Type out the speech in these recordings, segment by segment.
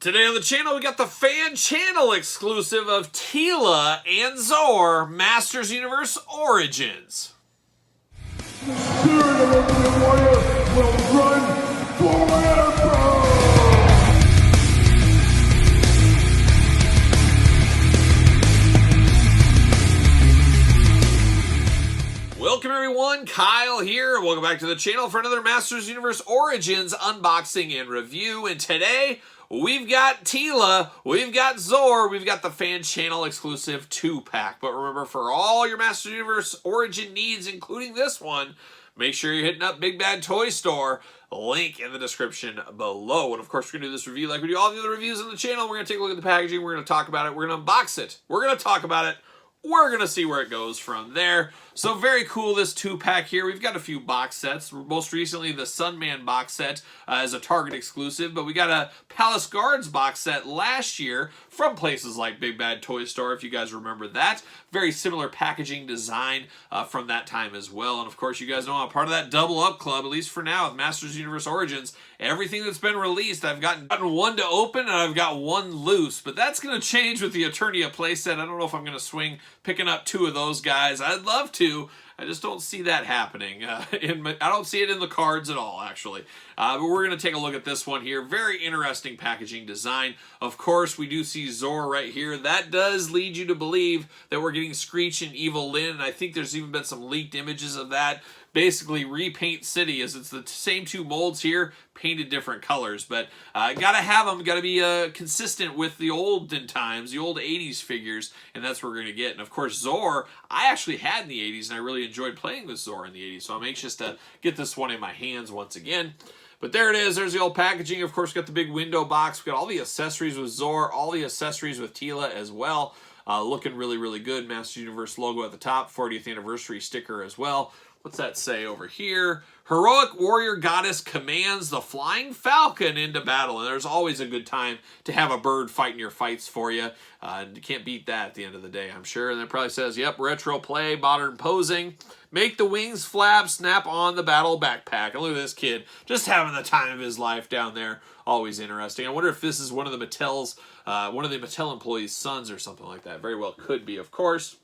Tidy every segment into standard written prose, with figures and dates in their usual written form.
Today on the channel, we got the fan channel exclusive of Teela Zoar Masters Universe Origins. The spirit of Ultimate Warrior will run forever! Welcome everyone, Kyle here. Welcome back to the channel for another Masters Universe Origins unboxing and review. And today, we've got Teela, we've got Zoar, we've got the fan channel exclusive 2-pack. But remember, for all your Masters Universe Origin needs, including this one, make sure you're hitting up Big Bad Toy Store. Link in the description below. And of course, we're going to do this review like we do all the other reviews on the channel. We're going to take a look at the packaging, we're going to talk about it, we're going to unbox it, we're going to talk about it. We're going to see where it goes from there. So very cool, this 2-pack here. We've got a few box sets. Most recently, the Sunman box set as a Target exclusive. But we got a Palace Guards box set last year from places like Big Bad Toy Store, if you guys remember that. Very similar packaging design from that time as well. And of course, you guys know I'm part of that Double Up Club, at least for now, with Masters Universe Origins. Everything that's been released, I've gotten one to open and I've got one loose. But that's going to change with the Eternia playset. I don't know if I'm going to swing picking up 2 of those guys. I'd love to. I just don't see that happening. I don't see it in the cards at all, actually. But we're going to take a look at this one here. Very interesting packaging design. Of course, we do see Zoar right here. That does lead you to believe that we're getting Screech and Evil Lyn. And I think there's even been some leaked images of that. Basically, repaint city, as it's the same 2 molds here, painted different colors. But gotta have them, gotta be consistent with the olden times, the old 80s figures, and that's what we're gonna get. And of course, Zoar, I actually had in the 80s, and I really enjoyed playing with Zoar in the 80s, so I'm anxious to get this one in my hands once again. But there it is, there's the old packaging. Of course, we got the big window box. We got all the accessories with Zoar, all the accessories with Teela as well. Looking really, really good. Masters Universe logo at the top, 40th anniversary sticker as well. What's that say over here? Heroic warrior goddess commands the flying falcon into battle. And there's always a good time to have a bird fighting your fights for you. You can't beat that at the end of the day, I'm sure. And it probably says, yep, retro play, modern posing. Make the wings flap, snap on the battle backpack. And look at this kid, just having the time of his life down there. Always interesting. I wonder if this is one of the Mattel's, one of the Mattel employees' sons or something like that. Very well could be, of course.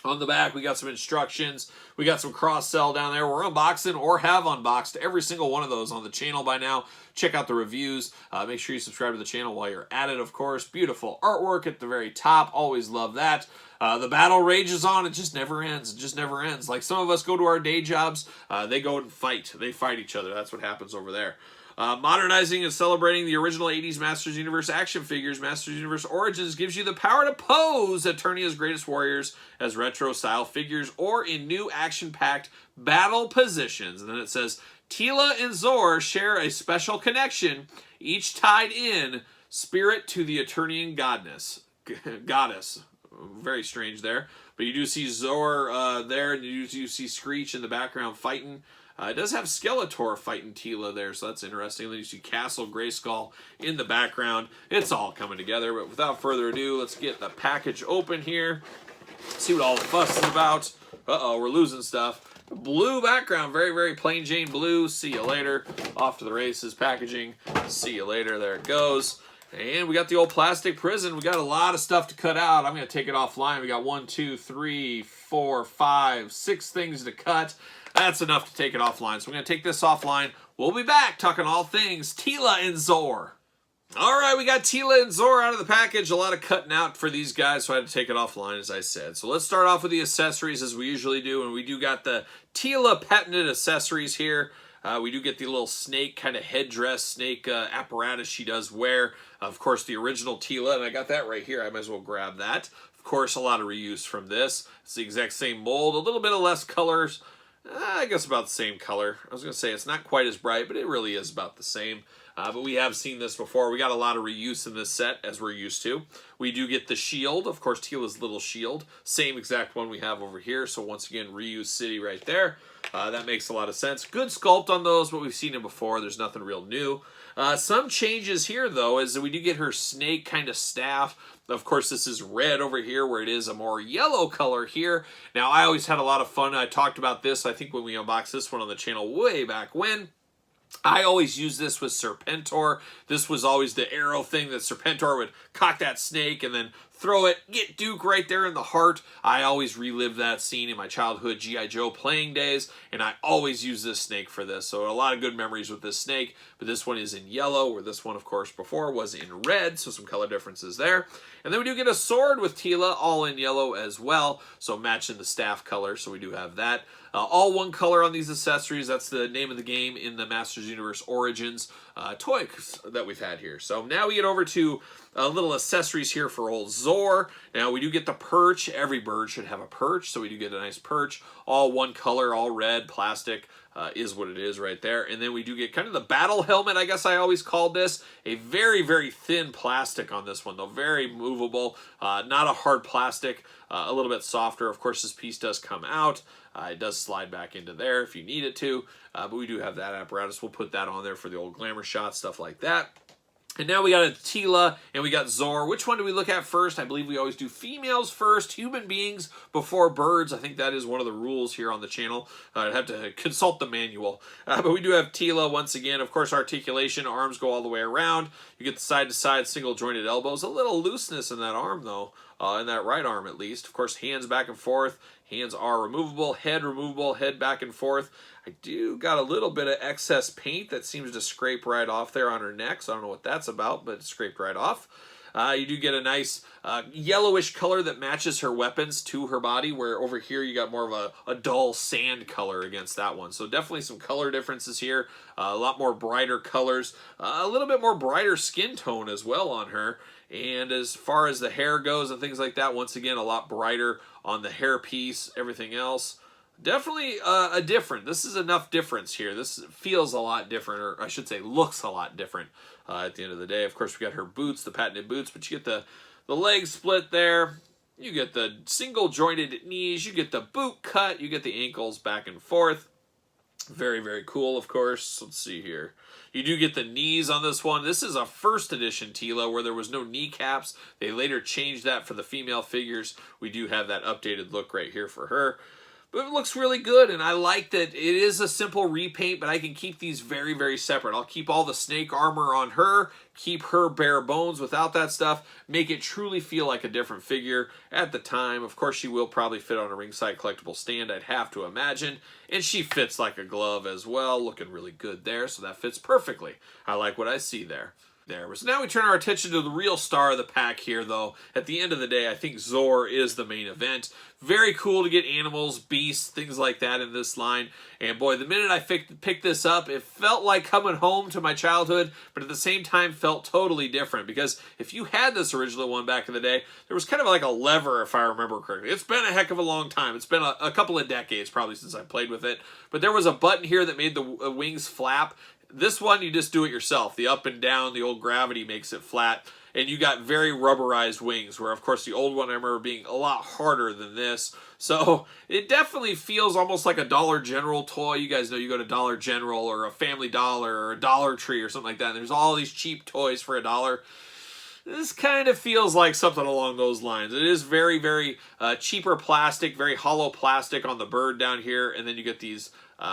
On the back, we got some instructions. We got some cross-sell down there. We're unboxing or have unboxed every single one of those on the channel by now. Check out the reviews. Make sure you subscribe to the channel while you're at it, of course. Beautiful artwork at the very top. Always love that. The battle rages on. It just never ends. It just never ends. Like some of us go to our day jobs. They go and fight. They fight each other. That's what happens over there. Modernizing and celebrating the original 80s Masters Universe action figures, Masters Universe Origins gives you the power to pose Eternia's greatest warriors as retro-style figures or in new action-packed battle positions. And then it says, Teela and Zoar share a special connection, each tied in spirit to the Eternian goddess. Very strange there. But you do see Zoar there, and you do see Screech in the background fighting. It does have Skeletor fighting Teela there, so that's interesting. Then you see Castle Grayskull in the background. It's all coming together, but without further ado, let's get the package open here. See what all the fuss is about. Uh-oh, we're losing stuff. Blue background, very, very plain Jane blue. See you later. Off to the races packaging. See you later. There it goes. And we got the old plastic prison. We got a lot of stuff to cut out. I'm going to take it offline. We got 1, 2, 3, 4, 5, 6 things to cut. That's enough to take it offline. So we're going to take this offline. We'll be back talking all things Teela and Zoar. All right, we got Teela and Zoar out of the package. A lot of cutting out for these guys, so I had to take it offline, as I said. So let's start off with the accessories, as we usually do. And we do got the Teela patented accessories here. We do get the little snake kind of headdress, snake apparatus she does wear. Of course, the original Teela, and I got that right here. I might as well grab that. Of course, a lot of reuse from this. It's the exact same mold, a little bit of less colors. I guess about the same color. I was going to say it's not quite as bright, but it really is about the same. But we have seen this before. We got a lot of reuse in this set, as we're used to. We do get the shield. Of course, Teela's little shield. Same exact one we have over here. So once again, reuse city right there. That makes a lot of sense. Good sculpt on those, but we've seen it before. There's nothing real new. Some changes here, though, is that we do get her snake kind of staff. Of course, this is red over here, where it is a more yellow color here. Now, I always had a lot of fun. I talked about this, I think, when we unboxed this one on the channel way back when. I always use this with Serpentor. This was always the arrow thing that Serpentor would cock that snake and then throw it, get Duke right there in the heart. I always relive that scene in my childhood G.I. Joe playing days, and I always use this snake for this. So a lot of good memories with this snake, but this one is in yellow, where this one, of course, before was in red, so some color differences there. And then we do get a sword with Teela, all in yellow as well, so matching the staff color, so we do have that. All one color on these accessories. That's the name of the game in the Masters Universe Origins toy that we've had here. So now we get over to little accessories here for old Zoar. Now we do get the perch. Every bird should have a perch, so we do get a nice perch. All one color, all red, plastic. Is what it is right there. And then we do get kind of the battle helmet, I guess I always called this. A very, very thin plastic on this one, though. Very movable. Not a hard plastic. A little bit softer. Of course, this piece does come out. It does slide back into there if you need it to. But we do have that apparatus. We'll put that on there for the old glamour shots, stuff like that. And now we got a Teela and we got Zoar. Which one do we look at first? I believe we always do females first, human beings before birds. I think that is one of the rules here on the channel. I'd have to consult the manual. But we do have Teela once again. Of course, articulation. Arms go all the way around. You get the side-to-side single jointed elbows. A little looseness in that arm, though. In that right arm, at least. Of course, hands back and forth. Hands are removable. Head back and forth. I do got a little bit of excess paint that seems to scrape right off there on her neck, so I don't know what that's about, but it scraped right off. You do get a nice yellowish color that matches her weapons to her body, where over here you got more of a dull sand color against that one. So definitely some color differences here. A lot more brighter colors. A little bit more brighter skin tone as well on her. And as far as the hair goes and things like that, once again, a lot brighter on the hair piece, everything else. Definitely a different. This is enough difference here. This feels a lot different, or I should say looks a lot different at the end of the day. Of course, we got her boots, the patented boots, but you get the leg split there. You get the single jointed knees. You get the boot cut. You get the ankles back and forth. Very, very cool, of course. Let's see here. You do get the knees on this one. This is a first edition Teela where there was no kneecaps. They later changed that for the female figures. We do have that updated look right here for her. But it looks really good, and I like that it is a simple repaint, but I can keep these very, very separate. I'll keep all the snake armor on her, keep her bare bones without that stuff, make it truly feel like a different figure at the time. Of course, she will probably fit on a ringside collectible stand, I'd have to imagine. And she fits like a glove as well, looking really good there, so that fits perfectly. I like what I see there. So now we turn our attention to the real star of the pack here, though. At the end of the day, I think Zoar is the main event. Very cool to get animals, beasts, things like that in this line. And boy, the minute I picked this up, it felt like coming home to my childhood, but at the same time felt totally different. Because if you had this original one back in the day, there was kind of like a lever, if I remember correctly. It's been a heck of a long time. It's been a couple of decades probably since I played with it. But there was a button here that made the wings flap. This one, you just do it yourself. The up and down, the old gravity makes it flat. And you got very rubberized wings, where, of course, the old one I remember being a lot harder than this. So it definitely feels almost like a Dollar General toy. You guys know you go to Dollar General or a Family Dollar or a Dollar Tree or something like that, and there's all these cheap toys for $1. This kind of feels like something along those lines. It is very, very cheaper plastic, very hollow plastic on the bird down here, and then you get these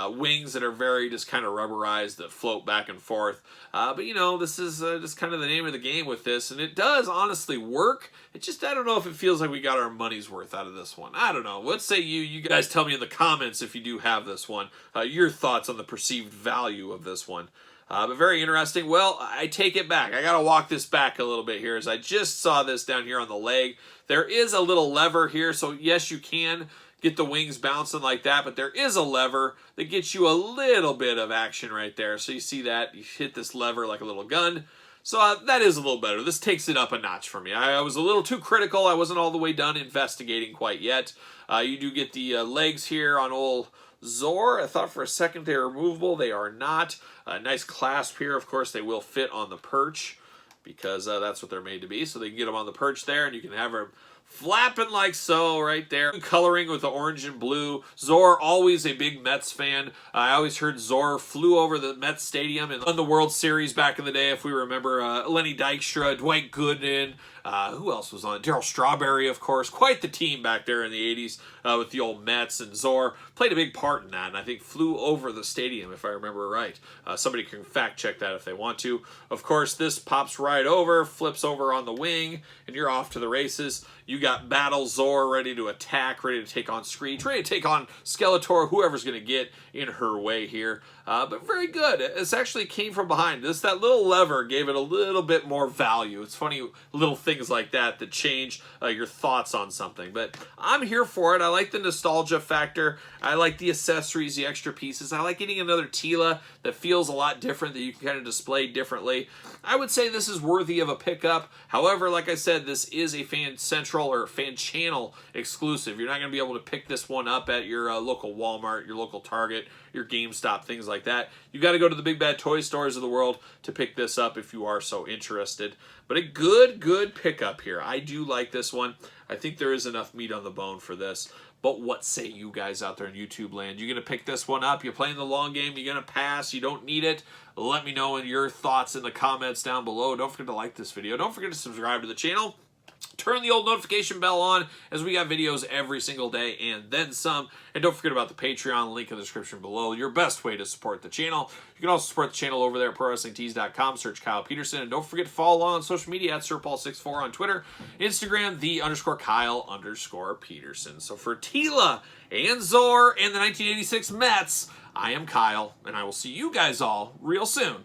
wings that are very just kind of rubberized that float back and forth. But you know, this is just kind of the name of the game with this, and it does honestly work. It just, I don't know if it feels like we got our money's worth out of this one. I don't know. What say you guys tell me in the comments if you do have this one, your thoughts on the perceived value of this one. But very interesting. Well, I take it back. I got to walk this back a little bit here, as I just saw this down here on the leg. There is a little lever here, so yes, you can get the wings bouncing like that, but there is a lever that gets you a little bit of action right there. So you see that, you hit this lever like a little gun. So that is a little better. This takes it up a notch for me. I was a little too critical. I wasn't all the way done investigating quite yet. You do get the legs here on old Zoar. I thought for a second they were removable. They are not. Nice clasp here. Of course, they will fit on the perch because that's what they're made to be. So they can get them on the perch there, and you can have her flapping like so right there. Coloring with the orange and blue. Zoar, always a big Mets fan. I always heard Zoar flew over the Mets stadium and won the World Series back in the day, if we remember. Lenny Dykstra, Dwight Gooden, who else was on it? Darryl Strawberry, of course. Quite the team back there in the 80s with the old Mets, and Zoar played a big part in that, and I think flew over the stadium, if I remember right. Somebody can fact check that if they want to. Of course, this pops right over, flips over on the wing, and you're off to the races. You got Battle Zoar ready to attack, ready to take on Screech, ready to take on Skeletor, whoever's going to get in her way here. But very good. This actually came from behind. That little lever gave it a little bit more value. It's funny, little things like that change your thoughts on something. But I'm here for it. I like the nostalgia factor. I like the accessories, the extra pieces. I like getting another Teela that feels a lot different, that you can kind of display differently. I would say this is worthy of a pickup. However, like I said, this is a Fan Central or Fan Channel exclusive. You're not going to be able to pick this one up at your local Walmart, your local Target, your GameStop, things like that. You got to go to the big bad toy stores of the world to pick this up if you are so interested. But a good pickup here. I do like this one. I think there is enough meat on the bone for this. But what say you guys out there in YouTube land? You going to pick this one up? You're playing the long game? You're going to pass? You don't need it? Let me know in your thoughts in the comments down below. Don't forget to like this video. Don't forget to subscribe to the channel. Turn the old notification bell on, as we got videos every single day and then some. And don't forget about the Patreon, link in the description below. Your best way to support the channel. You can also support the channel over there at ProWrestlingTees.com. Search Kyle Peterson. And don't forget to follow along on social media at SirPaul64 on Twitter, Instagram, _Kyle_Peterson. So for Teela and Zoar and the 1986 Mets, I am Kyle, and I will see you guys all real soon.